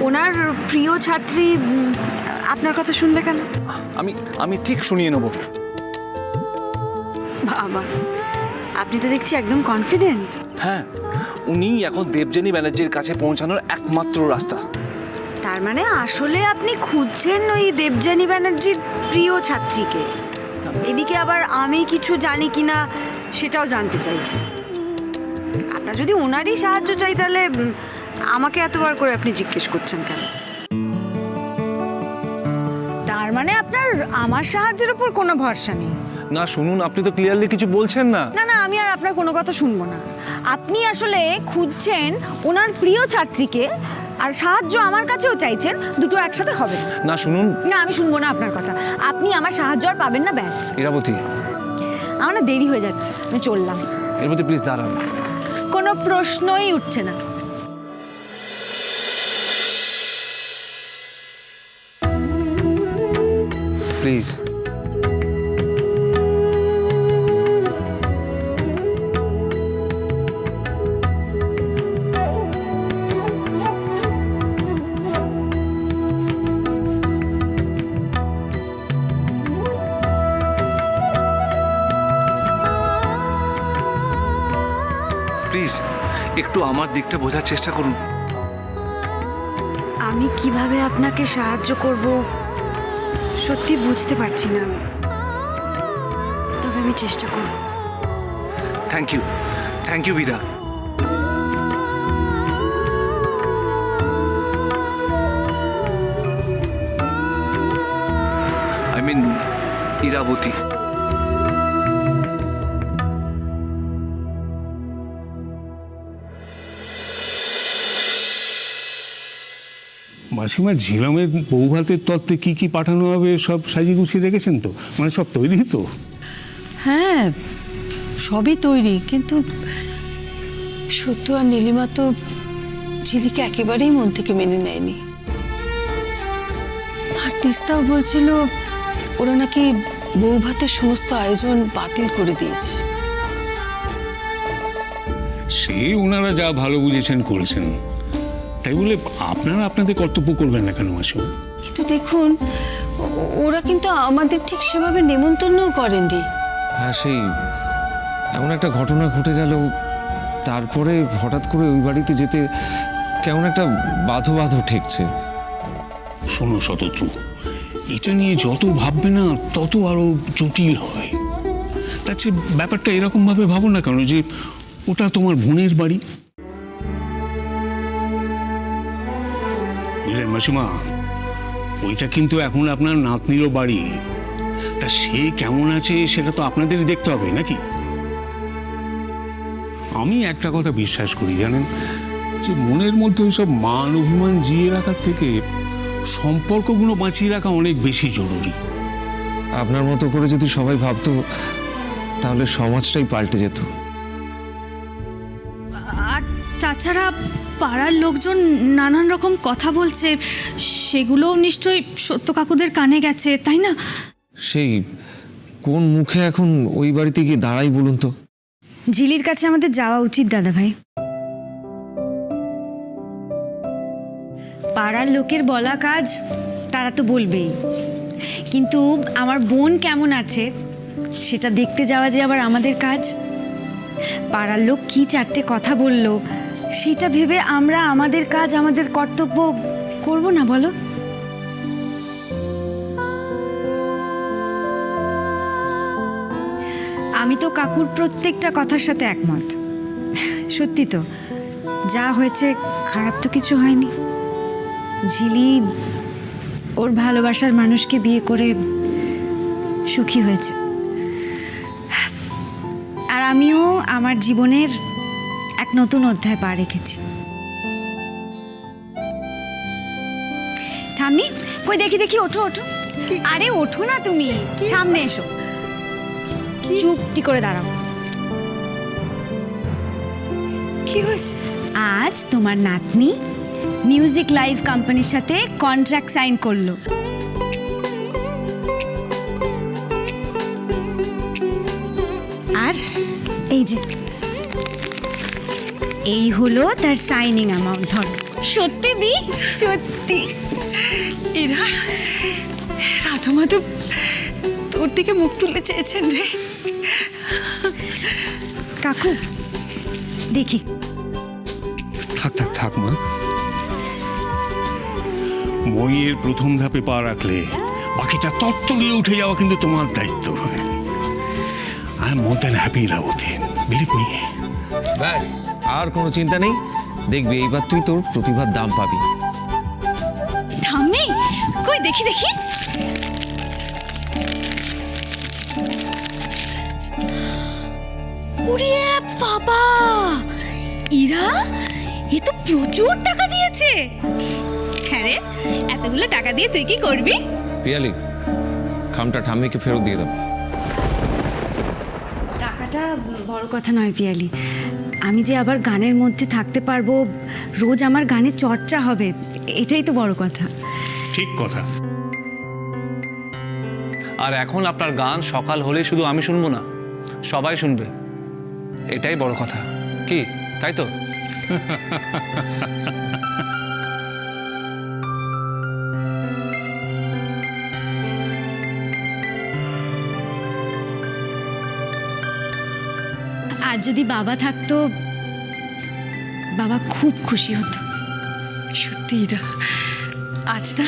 ওনার প্রিয় ছাত্রী আপনার কথা শুনবে কেন? আমি ঠিক শুনিয়ে নেব। বাবা, আপনি তো দেখছি একদম কনফিডেন্ট। হ্যাঁ, উনি এখন দেবযানী ব্যানার্জির কাছে পৌঁছানোর একমাত্র রাস্তা। তার মানে আসলে আপনি খুঁজছেন ওই দেবযানী ব্যানার্জির প্রিয় ছাত্রীকে। এদিকে আবার আমি কিছু জানি কিনা সেটাও জানতে চাইছি। আপনার যদি ওনারই সাহায্য চাই তাহলে আমাকে এতবার করে আপনি জিজ্ঞেস করছেন কেন? তার মানে আপনার আমার সাহায্যের উপর কোনো ভরসা নেই? না শুনুন, আপনি তো ক্লিয়ারলি কিছু বলছেন না। না না, আমি আর আপনার কোনো কথা শুনবো না। আপনি আসলে খুঁজছেন ওনার প্রিয় ছাত্রীকে, আর সাহায্য আমার কাছেও চাইছেন, দুটো একসাথে হবে না শুনুন। না, আমি শুনবো না আপনার কথা। আপনি আমার সাহায্য আর পাবেন না, ব্যাস। ইরাবতী, আমার না দেরি হয়ে যাচ্ছে, আমি চললাম। এর মধ্যে প্লিজ দাঁড়ান। কোনো প্রশ্নই উঠছে না। প্লিজ। প্লিজ একটু আমার দিকটা বোঝার চেষ্টা করুন। আমি কিভাবে আপনাকে সাহায্য করব সত্যি বুঝতে পারছি না, তবে আমি চেষ্টা করব। Thank you Bira. I mean Irabati. মাসিমা, ঝিলামের বউ ভাতের তত্ত্বে কি কি পাঠানো হবে সব সাজিয়ে গুছিয়ে রেখেছেন তো? মানে সব তৈরি তো? হ্যাঁ, সবই তৈরি, কিন্তু সত্য আর নীলিমা তো ঝিলিকে একেবারেই মন থেকে মেনে নেয়নি। আর তিস্তাও বলছিল ওরা নাকি বউ ভাতের সমস্ত আয়োজন বাতিল করে দিয়েছে। সে ওনারা যা ভালো বুঝেছেন করেছেন, তাই বলে আপনারা আপনাদের কর্তব্য করবেন না কেন মাসিমা? কিন্তু দেখুন, ওরা কিন্তু আমাদের ঠিক সেভাবে নেমন্তন্নও করেননি। হ্যাঁ, সেই এমন একটা ঘটনা ঘটে গেল, তারপরে হঠাৎ করে ওই বাড়িতে যেতে কেমন একটা বাধো বাধো ঠেকছে। শোনো শতদ্রু, এটা নিয়ে যত ভাববে না তত আরো জটিল হয়। তার চেয়ে ব্যাপারটা এরকম ভাবে ভাবো না কেন যে ওটা তোমার বোনের বাড়ি। বুঝলেন মাসিমা, ওইটা কিন্তু এখন আপনার নাতনিরও বাড়ি। তা সে কেমন আছে সেটা তো আপনাদেরই দেখতে হবে নাকি? আমি একটা কথা বিশ্বাস করি জানেন, যে মনের মধ্যে ওইসব মান অভিমান জিয়ে রাখার থেকে সম্পর্কগুলো বাঁচিয়ে রাখা অনেক বেশি জরুরি। আপনার মতো করে যদি সবাই ভাবতো তাহলে সমাজটাই পাল্টে যেত। আর তাছাড়া পাড়ার লোকজন নানান রকম কথা বলছে, সেগুলোও নিশ্চয়ই সত্য কাকুদের কানে গেছে, তাই না? সেই কোন মুখে এখন ওই বাড়িতে গিয়ে দাঁড়াই বলুন তো? ঝিলির কাছে আমাদের যাওয়া উচিত দাদা ভাই। পাড়ার লোকের বলা কাজ তারা তো বলবেই, কিন্তু আমার বোন কেমন আছে সেটা দেখতে যাওয়া যে আবার আমাদের কাজ। পাড়ার লোক কি চারটে কথা বলল সেটা ভেবে আমরা আমাদের কাজ, আমাদের কর্তব্য করব না বলো? আমি তো কাকুর প্রত্যেকটা কথার সাথে একমত। সত্যি তো, যা হয়েছে খারাপ তো কিছু হয়নি। ঝিলি ওর ভালোবাসার মানুষকে বিয়ে করে সুখী হয়েছে, আর আমিও আমার জীবনের এক নতুন অধ্যায় পা রেখেছি। ঠাম্মি, কই দেখি দেখি, ওঠো ওঠো। আরে ওঠো না, তুমি সামনে এসো। চুপটি করে দাঁড়াও। কি হয়েছে? আজ তোমার নাতনি মিউজিক লাইভ কোম্পানির সাথে কন্ট্রাক্ট সাইন করলো। আর এই যে এই হলো তার সাইনিং অ্যামাউন্ট। ধরো। সত্যি দি, সত্যি। এরা রাধা মাধব তোর দিকে মুখ তুলে চেয়েছেন রে। কাকু দেখি। থাক থাক থাক মা, মইয়ের প্রথম ধাপে পা রাখলে বাকিটা তত্ত্বলিয়ে উঠে যাওয়া কিন্তু তোমার দায়িত্ব। I am more than happy Irabati, believe me. ব্যাস, আর কোনো চিন্তা নেই, দেখবি এইবার তুই তোর প্রতিভার দাম পাবি। ঠাম্মি কই দেখি দেখি। ওরে বাবা, ইরা এ তো প্রচুর টাকা দিয়েছে। হ্যাঁ রে, এতগুলো টাকা দিয়ে তুই কি করবি? পিয়ালি, খামটা ঠাম্মিকে ফেরত দিয়ে দাও। টাকাটা বড় কথা নয় পিয়ালি, আমি যে আবার গানের মধ্যে থাকতে পারবো, রোজ আমার গানের চর্চা হবে, এটাই তো বড় কথা। ঠিক কথা। আর এখন আপনার গান সকাল হলে শুধু আমি শুনবো না, সবাই শুনবে, এটাই বড় কথা। কি তাই তো? আজ যদি বাবা থাকতো, বাবা খুব খুশি হতো। সত্যি এরা আজ না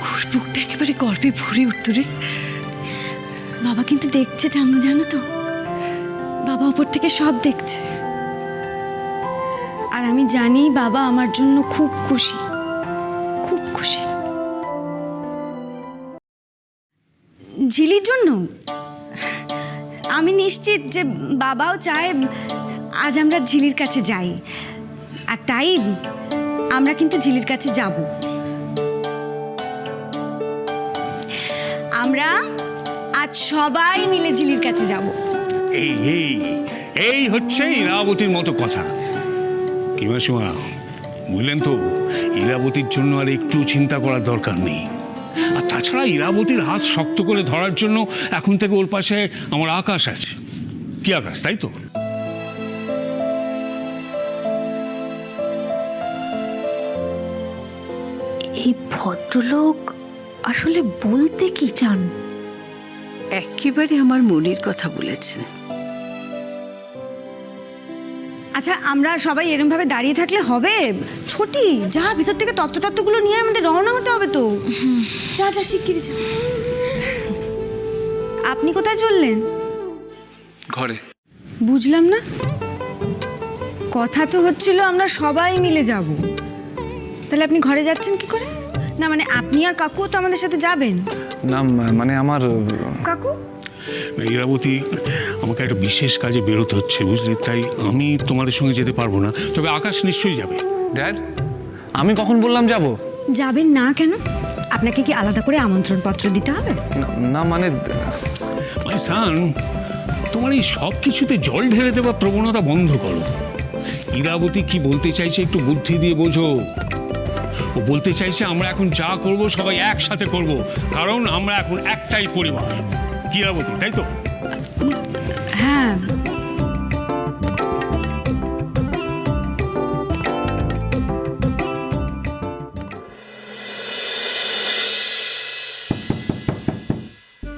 ওর বুকটা একেবারে গর্বে ভরে উঠত রে। বাবা কিন্তু দেখছে ঠাম্মু, জানো তো, বাবা উপর থেকে সব দেখছে। আর আমি জানি বাবা আমার জন্য খুব খুশি, খুব খুশি। ঝিলির জন্য আমি নিশ্চিত যে বাবাও চায় আজ আমরা ঝিলির কাছে যাই, আর তাই আমরা কিন্তু ঝিলির কাছে যাব। আমরা আজ সবাই মিলে ঝিলির কাছে যাব। এই এই এই হচ্ছে ইরাবতীর মতো কথা। কি মাসিমা, বুঝলেন তো, ইরাবতীর জন্য আর একটু চিন্তা করার দরকার নেই। আর তাছাড়া ইরাবতীর হাত শক্ত করে ধরার জন্য এখন থেকে ওর পাশে আমার আকাশ আছে। কি আকাশ, তাই তো? এই ভদ্রলোক আসলে বলতে কি চান? একেবারে আমার মনের কথা বলেছেন। আচ্ছা, আমরা সবাই এরকম ভাবে দাঁড়িয়ে থাকলে হবে? ছোটি, যা ভিতর থেকে তত্ত্বগুলো নিয়ে আমাদের রওনা হতে হবে তো। যা যা শিগগিরি যা। আপনি কোথায় চললেন? ঘরে। বুঝলাম না, কথা তো হচ্ছিল আমরা সবাই মিলে যাব, তাহলে আপনি ঘরে যাচ্ছেন কি করে? না মানে আপনি আর কাকু তো আমাদের সাথে যাবেন? না মানে আমার কাকু, ইরাবতী, আমাকে একটা বিশেষ কাজে বেরোতে হচ্ছে, বুঝলি, তাই আমি তোমাদের সঙ্গে যেতে পারবো না, তবে আকাশ নিশ্চয়ই যাবে। ড্যাড, আমি কখন বললাম যাব? যাবেন না কেন? আপনাকে কি আলাদা করে আমন্ত্রণ পত্র দিতে হবে? না মানে মাই সান, তোমার এই সব কিছুতে জল ঢেলে দেওয়ার প্রবণতা বন্ধ করো। ইরাবতী কি বলতে চাইছে একটু বুদ্ধি দিয়ে বোঝো। ও বলতে চাইছে আমরা এখন যা করব সবাই একসাথে করব, কারণ আমরা এখন একটাই পরিবার। কি ইরাবতী, তাই তো? হ্যাঁ।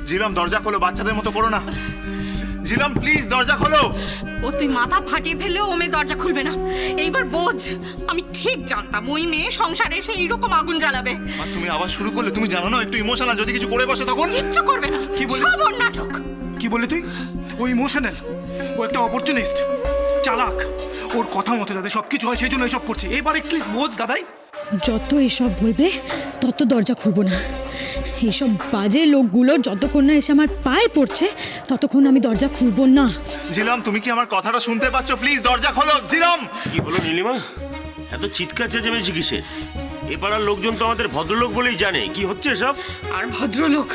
ঝিলাম, দরজা খোলো, বাচ্চাদের মতো করো না। ঝিলাম প্লিজ দরজা খোলো। ও তুই মাথা ফাটিয়ে ফেলেও ও মেয়ে দরজা খুলবে না। এইবার বোঝ, আমি ঠিক জানতাম ওই মেয়ে সংসারে এসে এইরকম আগুন জ্বালাবে। আর তুমি আবার শুরু করলে। তুমি জানো না একটু ইমোশনাল, যদি কিছু করে বসে তখন কিচ্ছু করবে না, কি বললি? সব ওর নাটক। কি বলে তুই? ও ইমোশনাল, ও একটা অপরচুনিস্ট, চালাক। ওর কথা মতো যাতে সবকিছু হয় সেই জন্য এসব করছে। এবার প্লিজ বোঝ দাদাই। যত এসব বলবে তত দরজা খুলবো না। এইসব বাজে লোকগুলো যতক্ষণ না এসে আমার পায়ে পড়ছে ততক্ষণ আমি দরজা খুলবো না। ঝিলাম, তুমি কি আমার কথাটা শুনতে পাচ্ছ? প্লিজ দরজা খোলো। ঝিলাম। কি হলো নীলিমা, এত চিৎকার চেঁচামেচি কিসের? এ পাড়ার লোকজন তো আমাদের ভদ্রলোক বলেই জানে। কি হচ্ছে সব? আর ভদ্রলোক,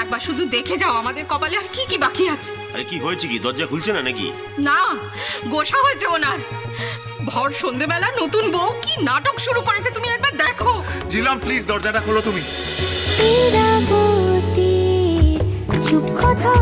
একবার শুধু দেখে যাও আমাদের কপালে আর কি কি বাকি আছে। আরে কি হয়েছে, কি দরজা খুলছে না নাকি? না, গোসা হয়েছে ওনার। ভর সন্ধেবেলা নতুন বউ কি নাটক শুরু করেছে তুমি একবার দেখো। ঝিলাম প্লিজ দরজাটা খোলো তুমি। চুপ কথা